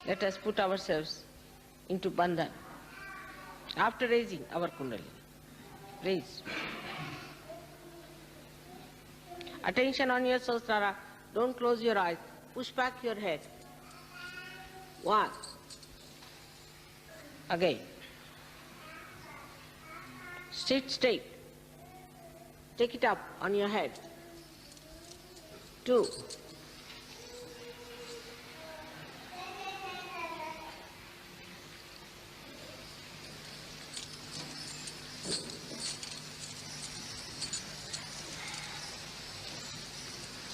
Let us put ourselves into bandhan after raising our kundalini. Raise. Attention on your Sahasrara. Don't close your eyes. Push back your head. 1. Again. Sit straight. Take it up on your head. 2.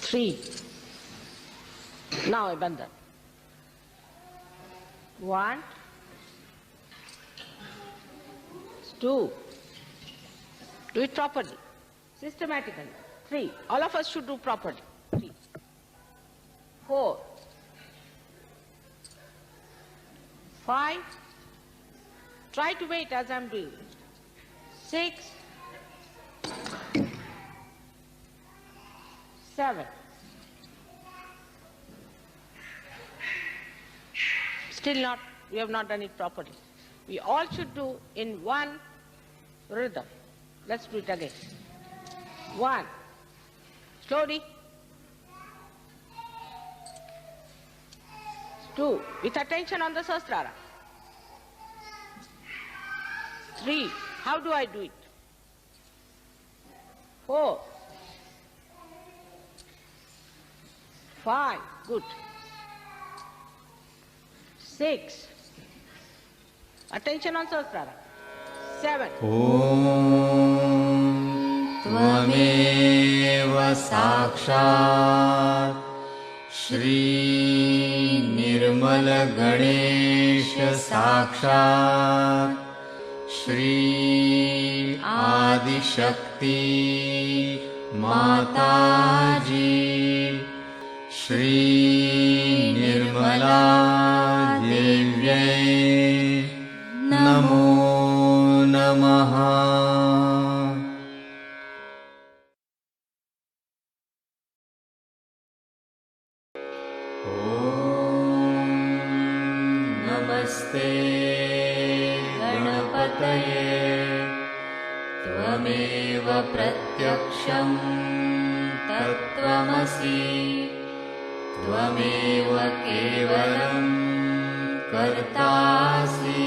3. Now a bandhan. 1, 2. Do it properly, systematically. 3. All of us should do properly. 3. 4. 5. Try to wait as I'm doing. 6. 7. Still not, we have not done it properly. We all should do in one rhythm. Let's do it again. 1. Slowly. 2. With attention on the Sahasrara. 3. How do I do it? 4. 5. Good. 6. Attention on Sahasrara. 7. Om Tvameva Sakshat Shri Nirmal Ganesh Sakshat Shri Adi Shakti Mataji Shri Nirmala Devyai Namo Namaha. Om Namaste Ganapataye Tvameva Pratyaksham Tattvamasi Tvameva Kevalam Kartasi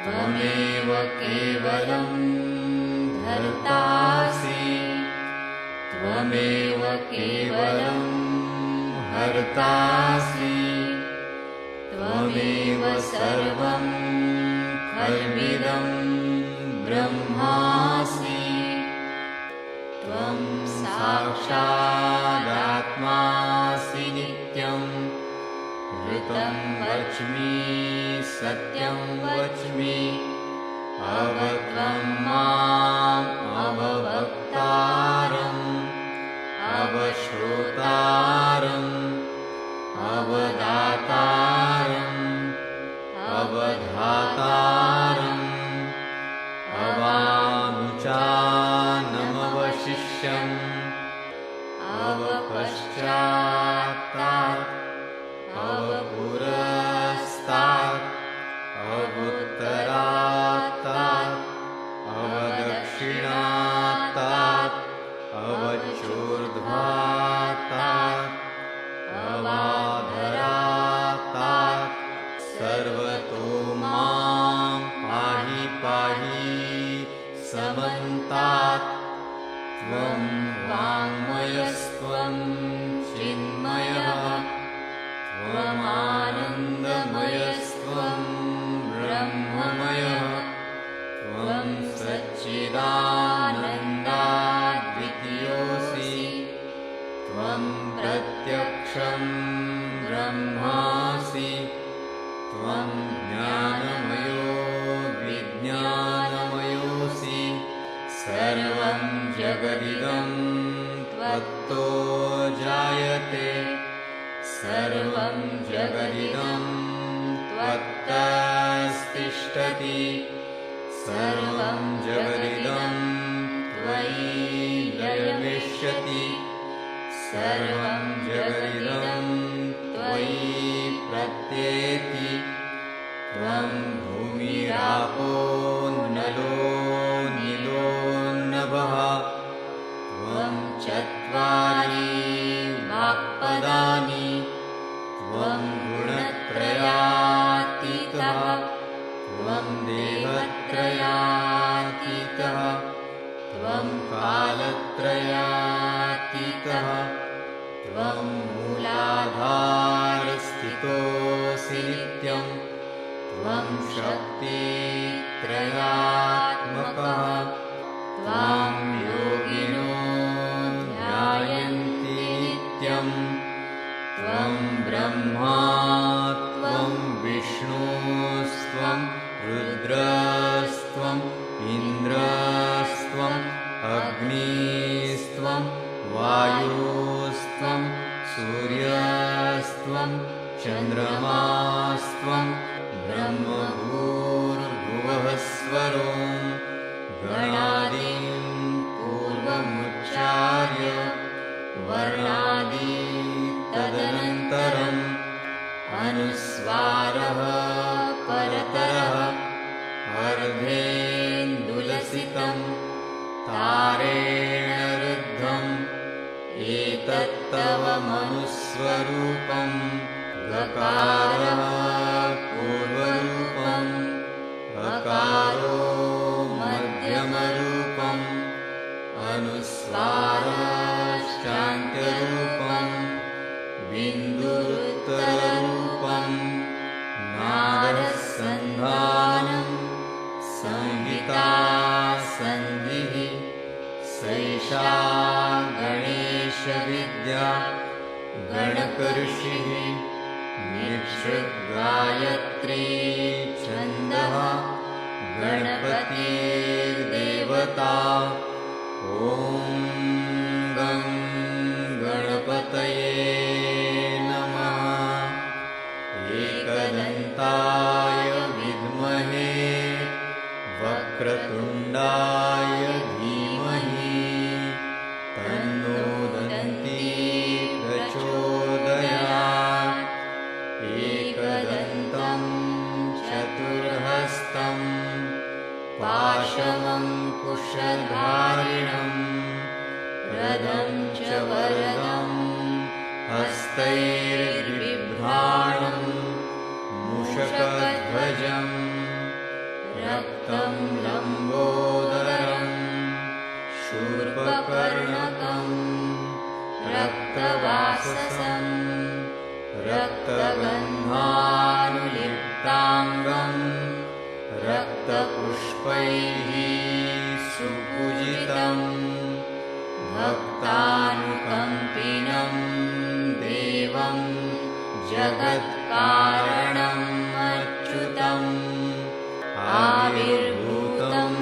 Tvameva Kevalam Dhartasi Tvameva Kevalam Hartasi Tvameva Sarvam Khalvidam Brahmasi Tvam Sakshadatmasi Nityam Vritam Vachmi Satyam Vachmi Avatvam Mam Avavaktaram Avashrotaram Avadataram Avadhataram Avanuchanamavashishyam Avapashchatat Avapurastat Avuttaratat Avadakshinatat Avachurdhvatat Avadharatat Sarvato Mam Pahi Pahi Samantat Tvam Vangmayastvam Chinmayah Tvam Anandamayastvam Brahmamayah Tvam Satchidanandadvitiyosi Tvam Pratyaksham Brahmasi Tvam Jnanamayo Vijnanamayosi Sarvam Jagadidam Tvatto Jayate Sarvam Jagadidam Tvattastishtati Sarvam Jagadidam Tvai Layamishyati Sarvam Jagadidam Tvai Pratyeshyati आपो नलो नीलो नभः त्वं चत्वारि वाक्पदानि त्वं गुणत्रयातीतः त्वं देहत्रयातीतः त्वं कालत्रयातीतः त्वं मूलाधारस्थितोऽसि नित्यं त्वं शक्तित्रयात्मकः त्वां योगिनो ध्यायन्ति नित्यं त्वं ब्रह्मा त्वं विष्णुस्त्वं रुद्रस्त्वम् इन्द्रस्त्वम् अग्निस्त्वं वायुस्त्वं सूर्यस्त्वं चन्द्रमास्त्वं ब्रह्मभूर्भुवः स्वरो गणादिं पूर्वमुच्चार्य वर्णादि तदनन्तरम् अनुस्वारः परतरः अर्धेन्दुलसितं तारेण रुद्धम् एतत्तव मनुस्वरूपं गकारः पूर्वरूपम् अकारो मध्यमरूपम् अनुस्वारश्चान्त्यरूपम् बिन्दुरुत्तररूपम् नादसन्धानम् संहिता सन्धिः सैषा गणेशविद्या गणकऋषिः निःसृद्गायत्री छन्दः गणपतिर्देवता ॐ गं गणपतये नमः एकदन्ताय विद्महे वक्रतुण्डाय धीमहि तन्नो दन्ती प्रचोदयात् एकदन्तं चतुर्हस्तं पाशमङ्कुशधारिणं रदं च वरदं हस्तैर्बिभ्राणं मूषकध्वजम् रक्तं लम्बोदरं शूर्पकर्णकं रक्तवाससं रक्तगन्धानुलिप्ताङ्गं रक्तपुष्पैः सुपूजितं भक्तानुकम्पिनं देवं जगत्कारणम् अच्युतम् आविर्भूतं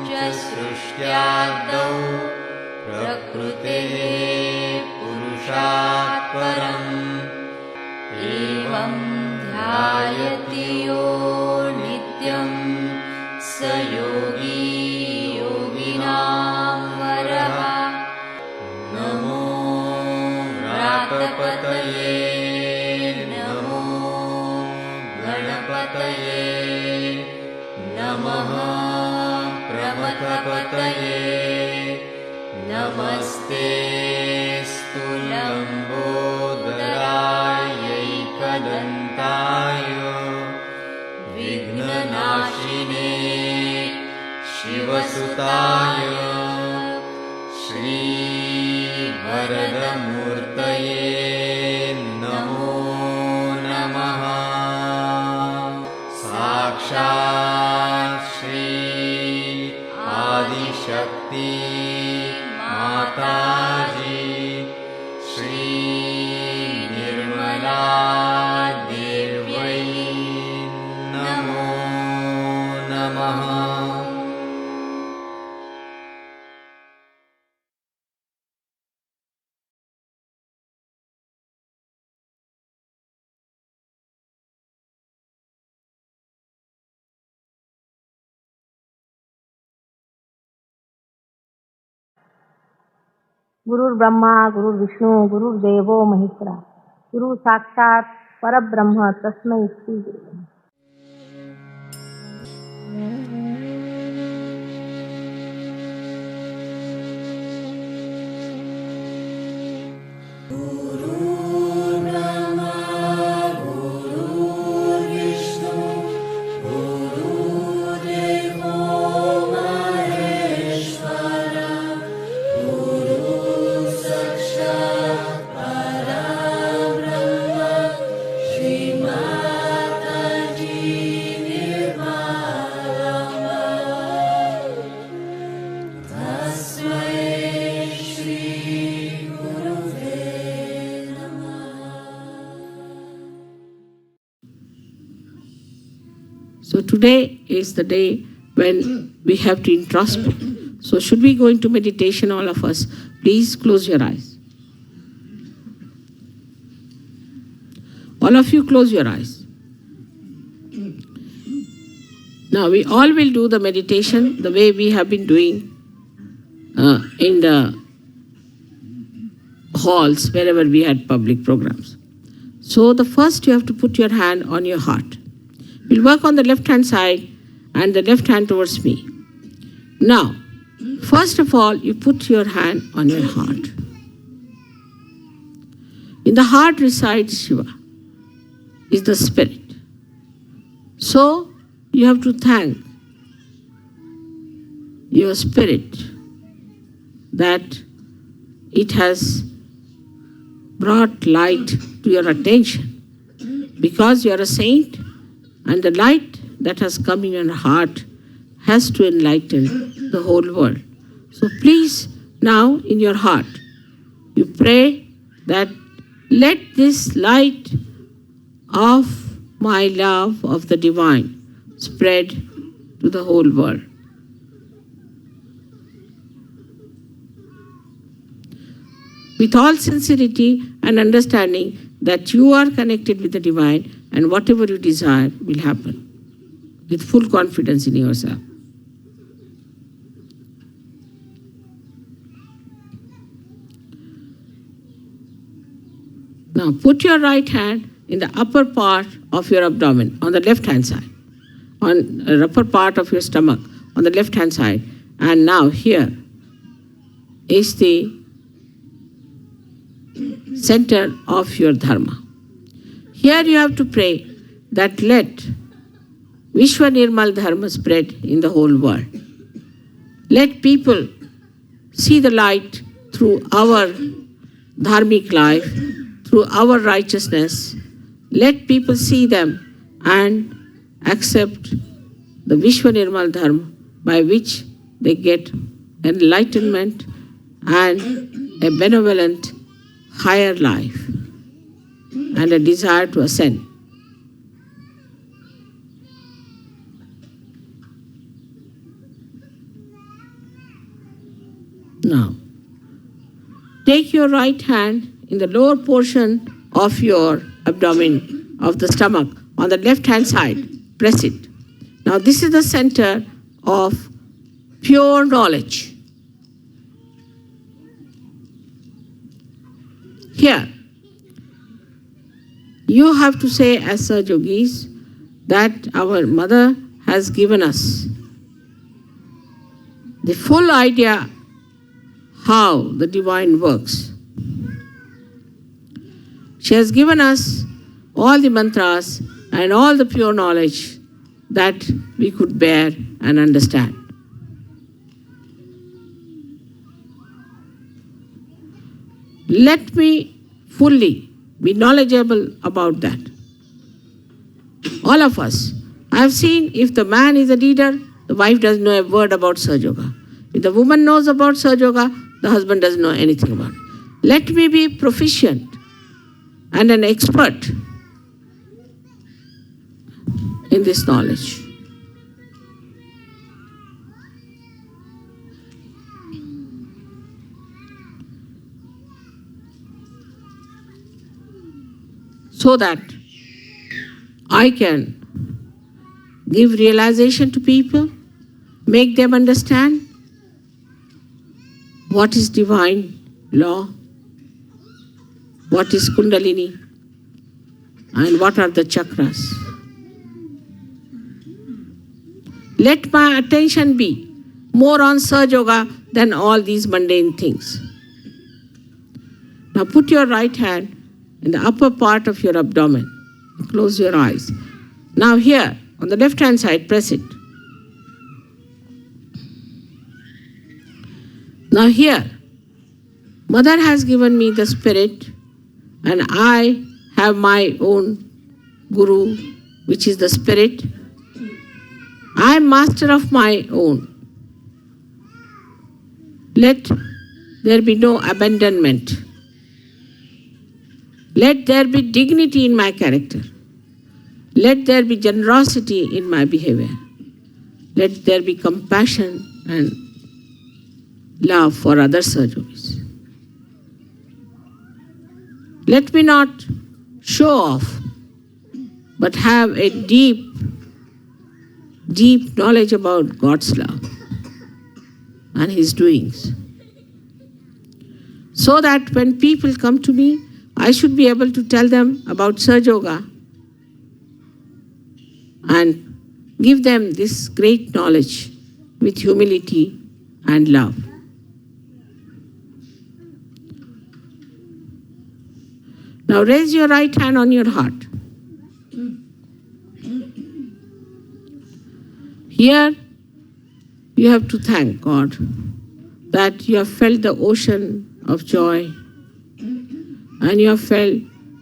च सृष्ट्यादौ प्रकृतेः पुरुषात् परम् एवं ध्यायति यो नित्यं स योगी योगिनां वरः नमो व्रातपतये नमो गणपतये नमः प्रमथपतये नमस्तेऽस्तु लम्बोदरायैकदन्ताय विघ्ननाशिने शिवसुताय श्रीवरदमूर्तये नमो नमः साक्षात् श्री आदिशक्ति माताजी श्री निर्मला देव्यै नमो नमः। गुरुर्ब्रह्मा गुरुर्विष्णु गुरुर्देवो महेश्वरा गुरु साक्षात् परब्रह्म तस्मै श्री गुरुवे नमः। So today is the day when we have to introspect. So should we go into meditation, all of us? Please close your eyes. All of you close your eyes. Now we all will do the meditation the way we have been doing in the halls wherever we had public programs. So the first you have to put your hand on your heart. We'll work on the left hand side and the left hand towards me. Now, first of all, you put your hand on your heart. In the heart resides Shiva, is the spirit. So, you have to thank your spirit that it has brought light to your attention. Because you are a saint, and the light that has come in your heart has to enlighten the whole world. So please, now in your heart, you pray that let this light of my love of the divine spread to the whole world. With all sincerity and understanding that you are connected with the divine and whatever you desire will happen. With full confidence in yourself. Now put your right hand in the upper part of your abdomen, on the left hand side, on the upper part of your stomach, on the left hand side. And now here is the center of your dharma. Here you have to pray that let Vishwa Nirmal Dharma spread in the whole world. Let people see the light through our dharmic life, through our righteousness. Let people see them and accept the Vishwa Nirmal Dharma by which they get enlightenment and a benevolent higher life and a desire to ascend. Now, take your right hand in the lower portion of your abdomen, of the stomach, on the left hand side. Press it. Now, this is the center of pure knowledge. Here, you have to say as Sir Yogis that our mother has given us the full idea how the divine works. She has given us all the mantras and all the pure knowledge that we could bear and understand. Let me fully be knowledgeable about that. All of us. I have seen if the man is a leader, the wife doesn't know a word about Sahaja Yoga. If the woman knows about Sahaja Yoga, the husband doesn't know anything about it. Let me be proficient and an expert in this knowledge. So that I can give realization to people, make them understand what is divine law, what is Kundalini, and what are the chakras. Let my attention be more on Sahaja Yoga than all these mundane things. Now put your right hand in the upper part of your abdomen. Close your eyes. Now here, on the left hand side, press it. Now here, Mother has given me the spirit and I have my own Guru, which is the spirit. I am master of my own. Let there be no abandonment. Let there be dignity in my character. Let there be generosity in my behavior. Let there be compassion and love for other Sahajogis. Let me not show off, but have a deep knowledge about God's love and His doings. So that when people come to me, I should be able to tell them about Sahaja and give them this great knowledge with humility and love. Now raise your right hand on your heart. Here you have to thank God that you have felt the ocean of joy and you have felt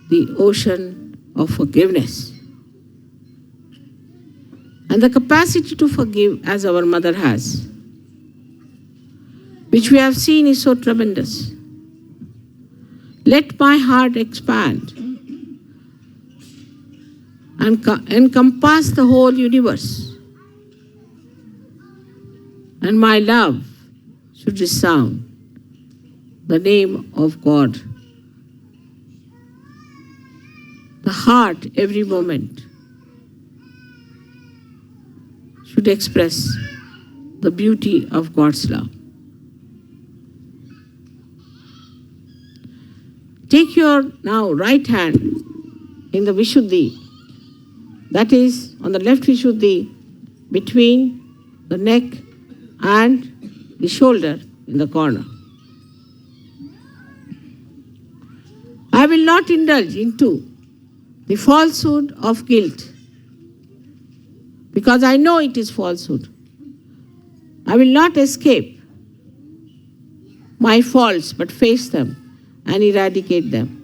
the ocean of forgiveness. And the capacity to forgive as our mother has, which we have seen is so tremendous. Let my heart expand and encompass the whole universe. And my love should resound the name of God. The heart every moment should express the beauty of God's love. Take your now right hand in the Vishuddhi, that is on the left Vishuddhi, between the neck and the shoulder in the corner. I will not indulge into the falsehood of guilt because I know it is falsehood. I will not escape my faults but face them and eradicate them.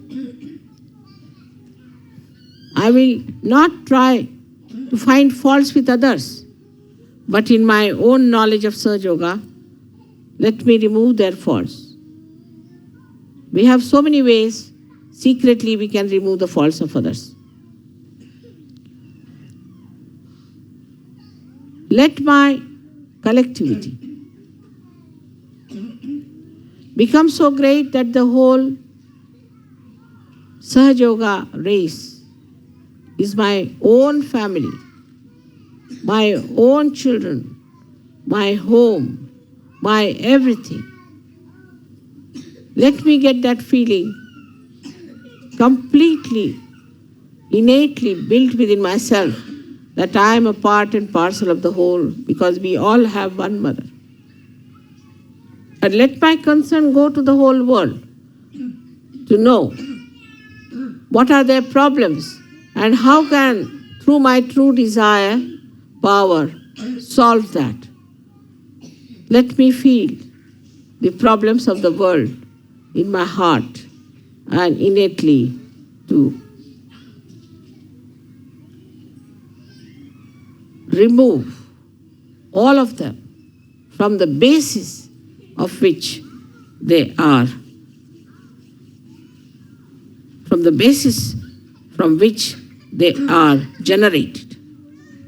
I will not try to find faults with others, but in my own knowledge of Sahaja, let me remove their faults. We have so many ways, secretly we can remove the faults of others. Let my collectivity become so great that the whole Sahaja race is my own family, my own children, my home, my everything. Let me get that feeling completely, innately built within myself that I am a part and parcel of the whole because we all have one mother. And let my concern go to the whole world to know what are their problems and how can, through my true desire, power, solve that. Let me feel the problems of the world in my heart and innately to remove all of them from the basis of which they are, from the basis from which they are generated.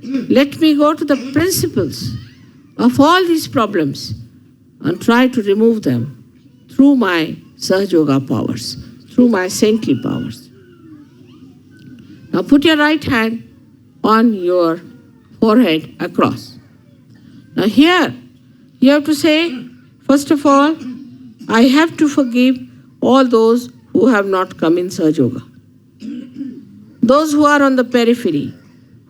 Let me go to the principles of all these problems and try to remove them through my Sahaja powers, through my saintly powers. Now put your right hand on your forehead across. Now here you have to say, first of all, I have to forgive all those who have not come in Sahaja. Those who are on the periphery,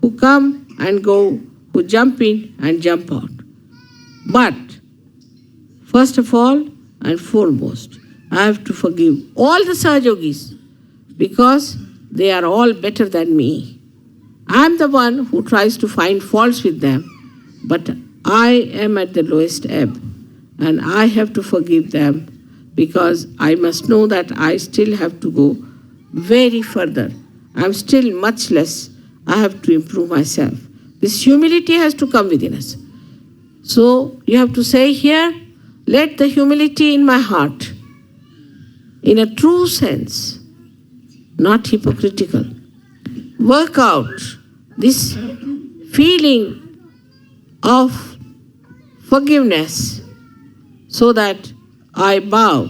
who come and go, who jump in and jump out. But first of all and foremost, I have to forgive all the Sahajogis because they are all better than me. I am the one who tries to find faults with them, but I am at the lowest ebb and I have to forgive them because I must know that I still have to go very further. I am still much less. I have to improve myself. This humility has to come within us. So you have to say here, let the humility in my heart, in a true sense, not hypocritical, work out this feeling of forgiveness so that I bow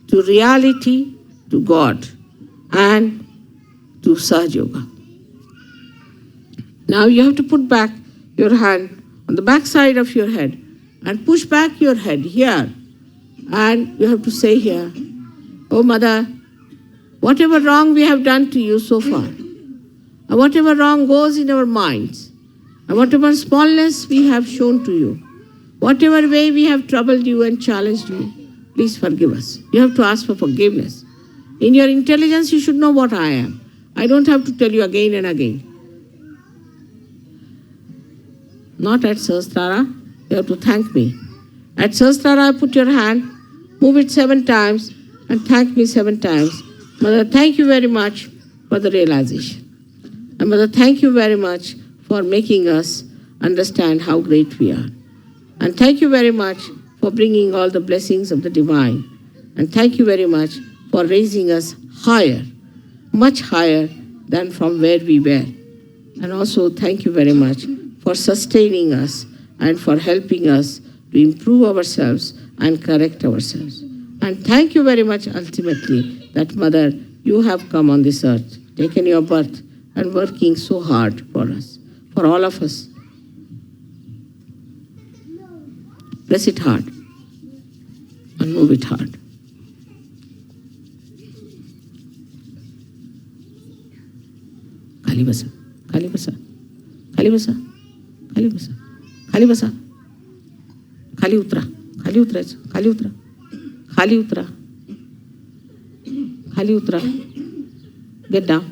to reality, to God, and to Sahaja Yoga. Now you have to put back your hand on the back side of your head and push back your head here. And you have to say here, "Oh Mother, whatever wrong we have done to you so far, and whatever wrong goes in our minds, and whatever smallness we have shown to you, whatever way we have troubled you and challenged you, please forgive us." You have to ask for forgiveness. In your intelligence, you should know what I am. I don't have to tell you again and again. Not at Sahasrara, you have to thank me. At Sahasrara, put your hand, move it 7 times, and thank me 7 times. Mother, thank you very much for the realization. And Mother, thank you very much for making us understand how great we are. And thank you very much for bringing all the blessings of the divine. And thank you very much for raising us higher, much higher than from where we were. And also thank you very much for sustaining us and for helping us to improve ourselves and correct ourselves. And thank you very much ultimately that Mother, you have come on this earth, taken your birth and working so hard for us, for all of us. Press it hard and move it hard. खाली बसा, खाली बसा, खाली बसा, खाली बसा, खाली बसा, खाली उतरा, खाली उतरायचं, खाली उतरा, खाली उतरा, खाली उतरा. Get down.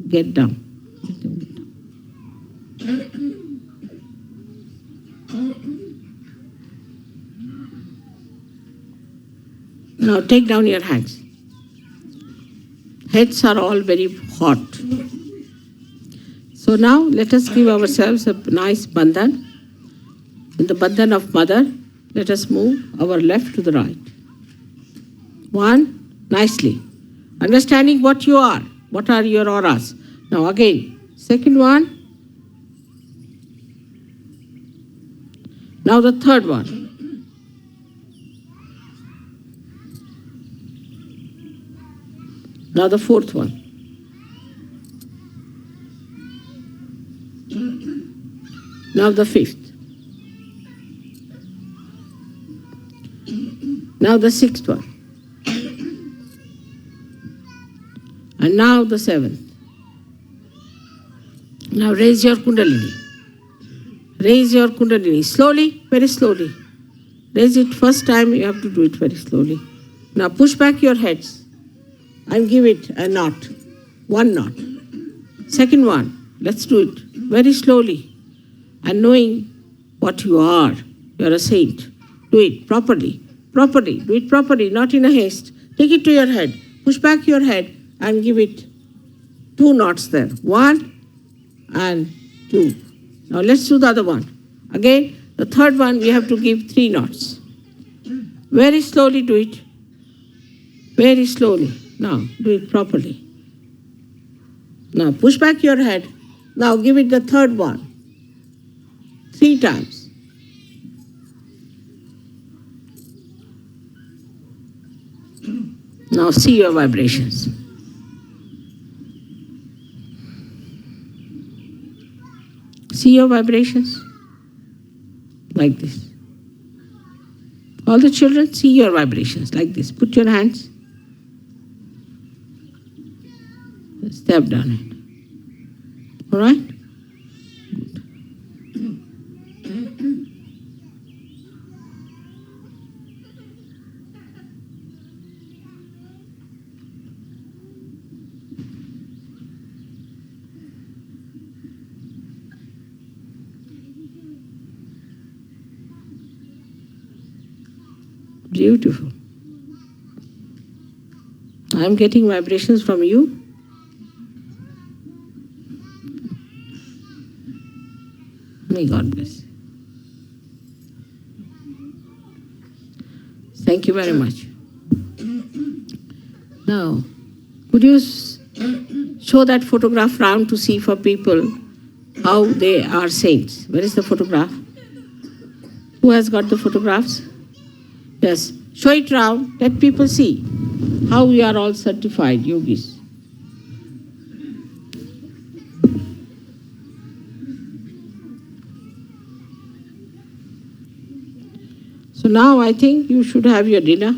Get down. Now take down your hands. Heads are all very hot. So now let us give ourselves a nice bandhan. In the bandhan of Mother, let us move our left to the right. 1, nicely. Understanding what you are. What are your auras? Now again, second one. Now the third one. Now the fourth one. Now the fifth. Now the sixth one. And now the seventh. Now raise your Kundalini. Raise your Kundalini. Slowly, very slowly. Raise it first time, you have to do it very slowly. Now push back your heads and give it a knot. 1 knot. Second one, let's do it very slowly. And knowing what you are. You are a saint. Do it properly. Properly. Do it properly, not in a haste. Take it to your head. Push back your head and give it 2 knots there. 1 and 2. Now let's do the other one. Again, the third one we have to give 3 knots. Very slowly do it. Very slowly. Now do it properly. Now push back your head. Now give it the third one. 3 times. Now see your vibrations. See your vibrations? Like this. All the children, see your vibrations like this. Put your hands. Step down it. All right? Beautiful. I am getting vibrations from you. May God bless you. Thank you very much. Now, could you show that photograph round to see for people how they are saints. Where is the photograph? Who has got the photographs? Yes. Show it round. Let people see how we are all certified yogis. So now I think you should have your dinner.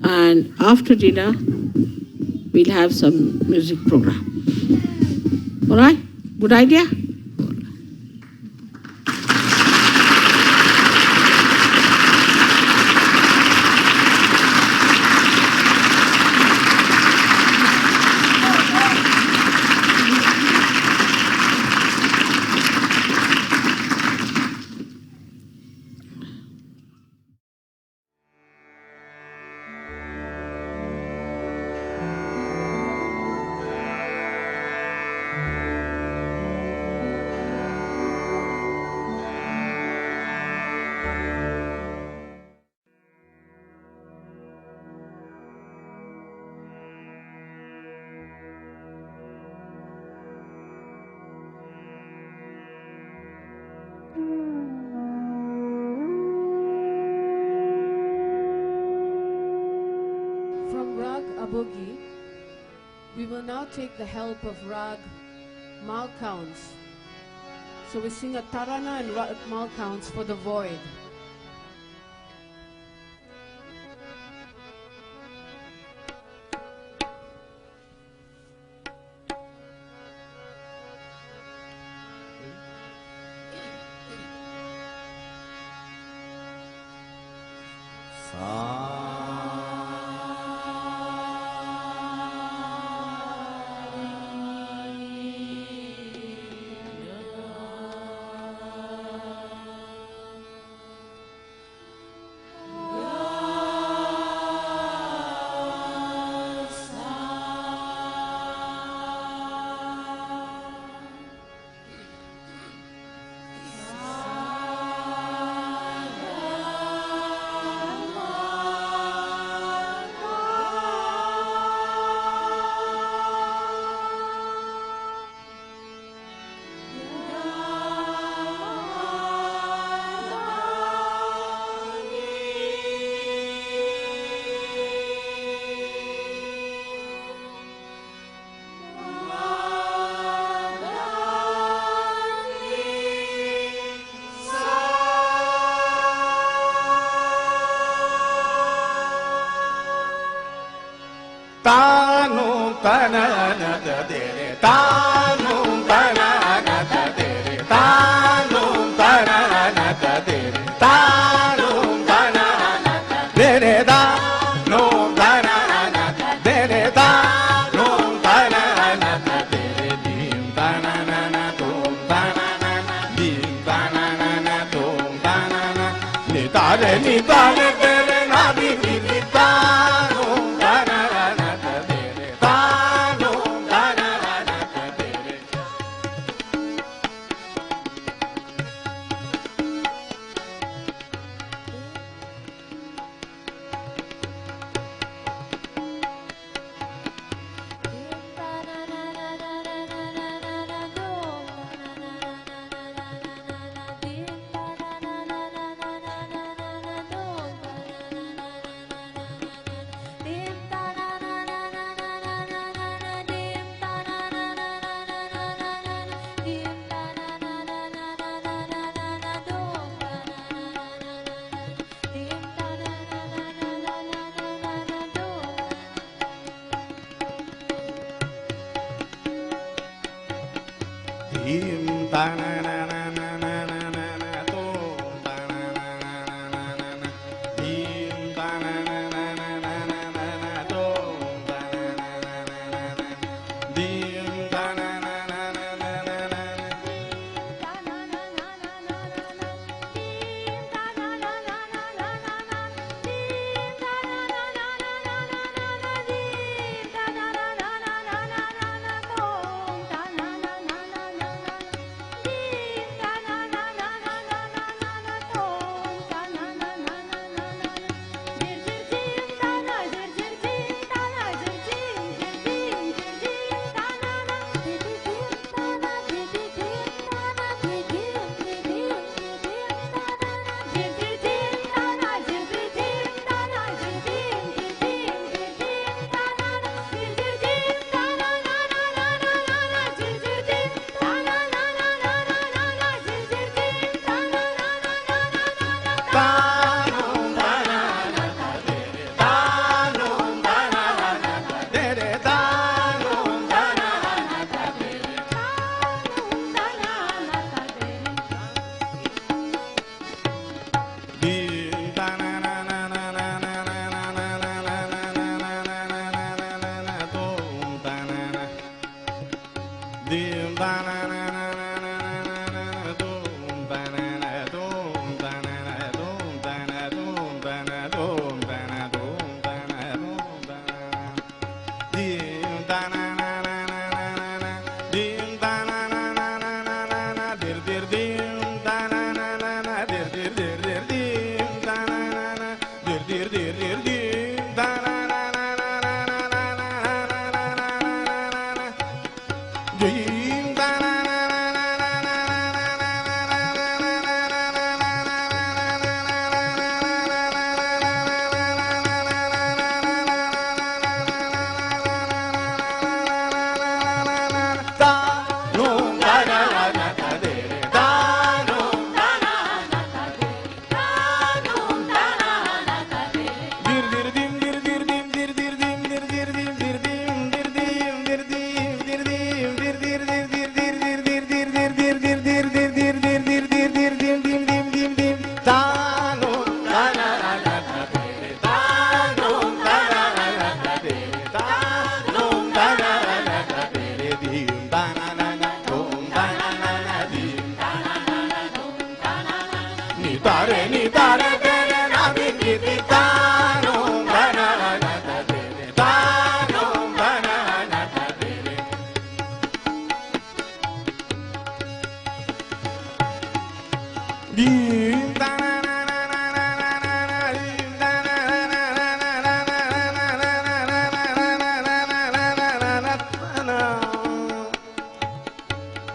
And after dinner, we'll have some music program. All right? Good idea? From Rag Abogi, we will now take the help of Rag Malcounts. So we sing a Tarana and Rag Malcounts for the void. Tanu tanana dere, tanu tanana dere, tanu tanana dere, tanu tanana dere, tanu tanana dere, tanu tanana dere, dim tanana tum tanana, dim tanana tum tanana, ni tare dere na di ni tanu tanana. तारे नी तारे तेरे ना दी दी तानो धना ना तेरे तानो धना ना तेरे दीन ताना ना ना ना ना ना ना ना दीन ताना ना ना ना ना ना ना ना ना ना ना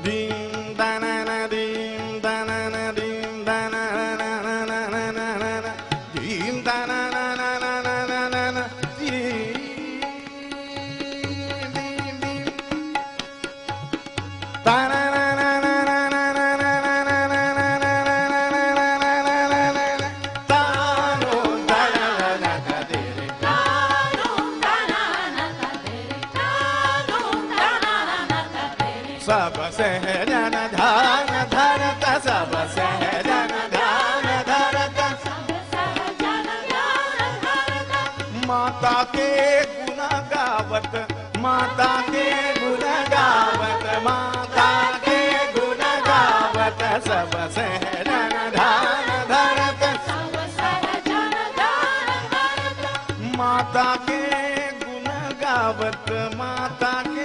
दीन ताना ना दीन ताना ना दीन ताना ना ना ना ना ना ना ना दीन ताना ना ना ना ना ना ना ना दीन दीन ताना ना ना ना ना ना ना ना ना ना ना ना तानो ताना ना तेरे सब सहजन ध्यान धरत सब सहजन ध्यान धरत माता के गुण गावत माता के गुण गावत माता के गुण गावत सब सहजन ध्यान धरत माता के गुण गावत माता के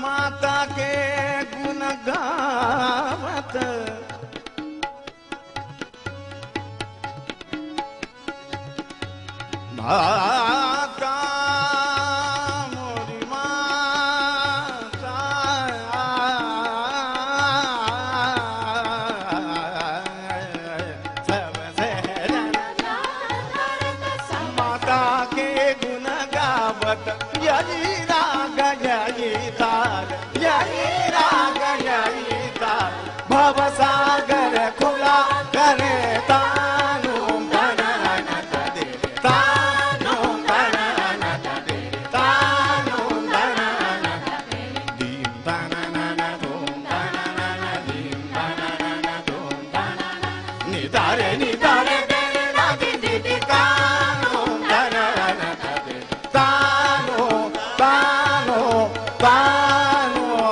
माता के गुण गावत माता मोरी माता सब सहजन माता के गुण गावत यही राग यही ताल यही राग यही ताल भव सागर खुला करे तानो गणन दे तानो गणन दे तानो गणन दीन गणन धूम गणन दीन गणन धूम गणन नितारे नितारे तेरे ना दी दी तानो गणन दे तानो तानो तानो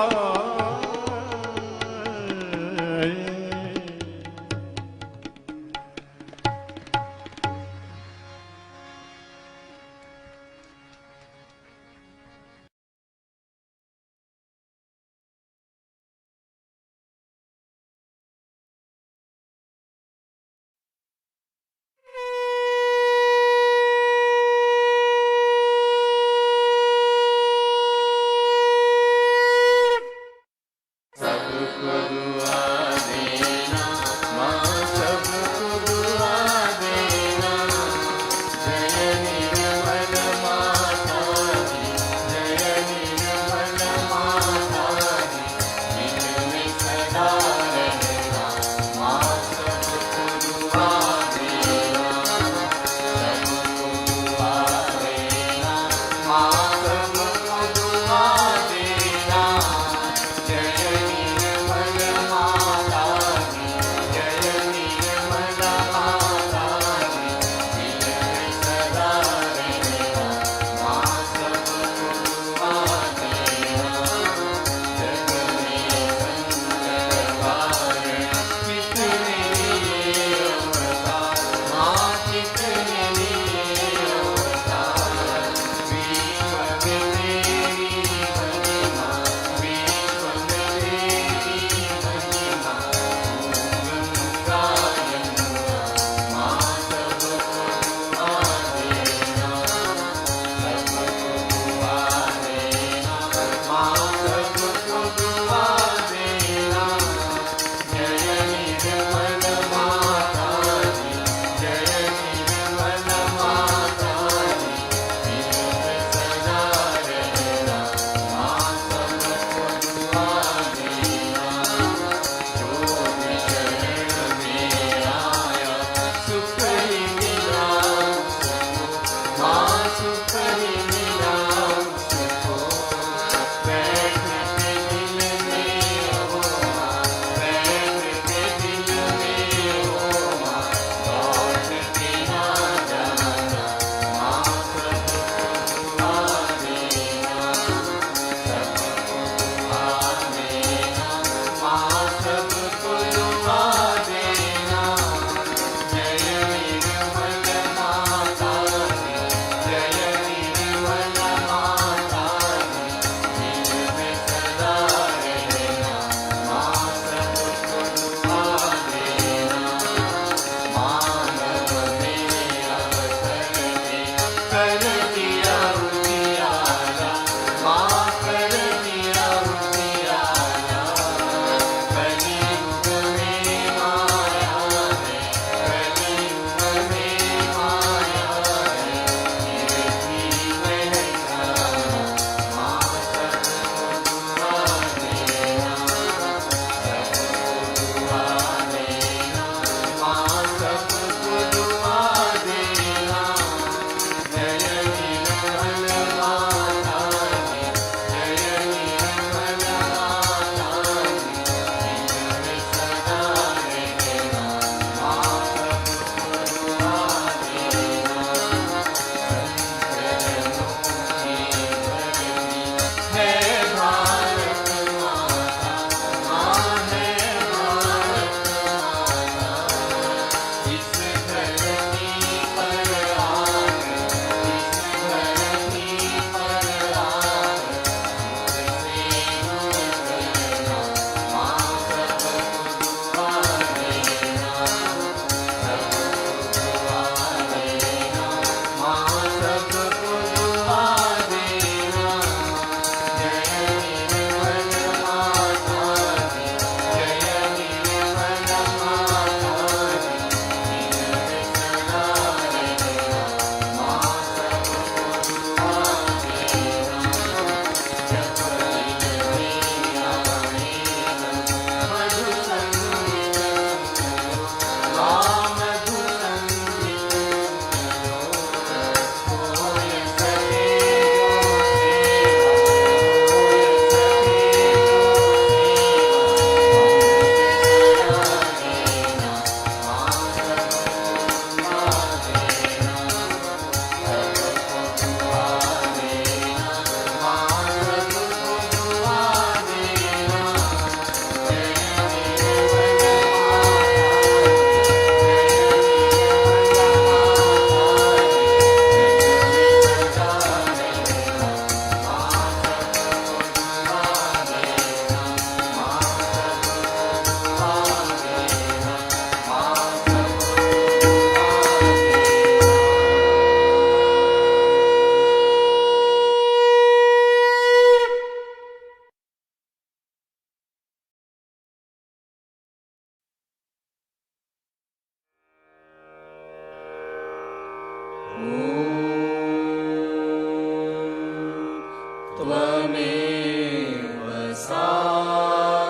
त्वमेव साक्षात्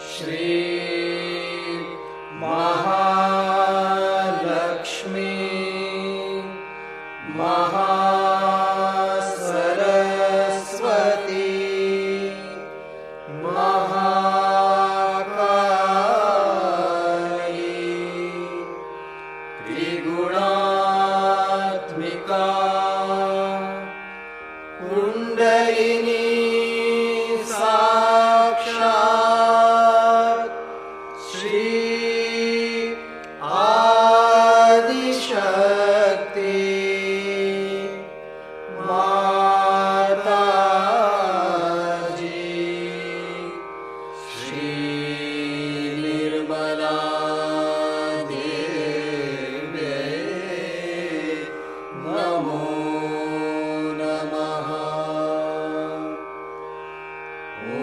श्री महालक्ष्मी महासरस्वती महाकाली त्रिगुणात्मिका कुण्डलिनी साक्षात् श्री आदिशक्ति माताजी श्री निर्मला देव्यै नमो नमः। ॐ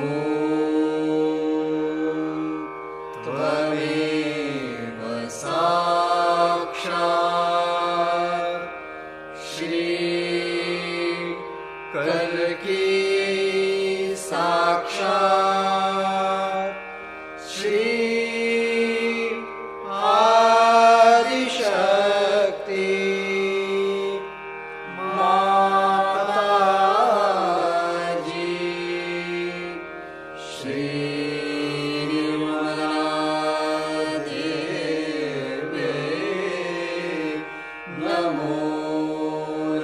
त्वमेव साक्षात् श्री कल्की साक्षात् श्री आदिशक्ति माताजी श्री निर्मला देव्यै नमो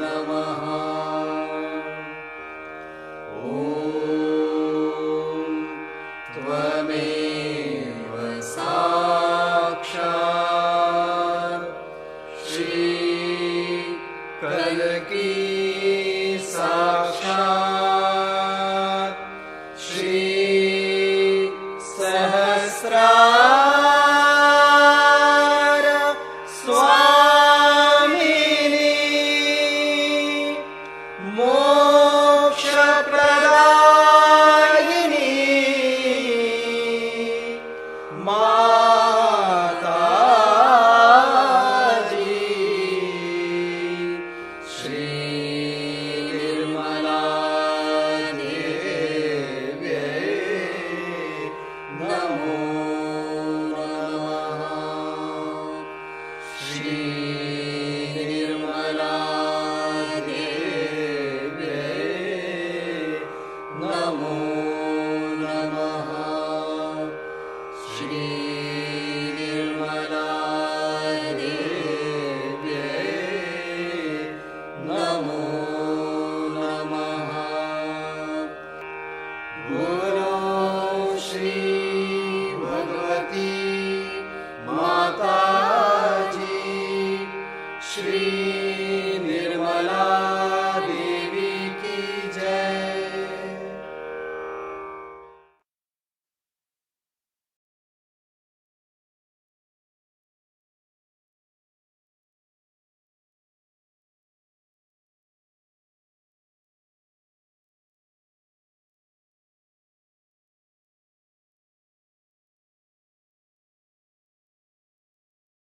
नमः। ॐ त्वमेव साक्षात् श्री कल्की साक्षात् श्री सहस्रार स्वामिनी मोक्षप्रदायिनी माताजी श्री निर्मला देव्यै नमो नमः। श्री निर्मला देव्यै नमो नमः। श्री निर्मला देव्यै नमो नमः। बोलो श्री भगवती माताजी श्री निर्मला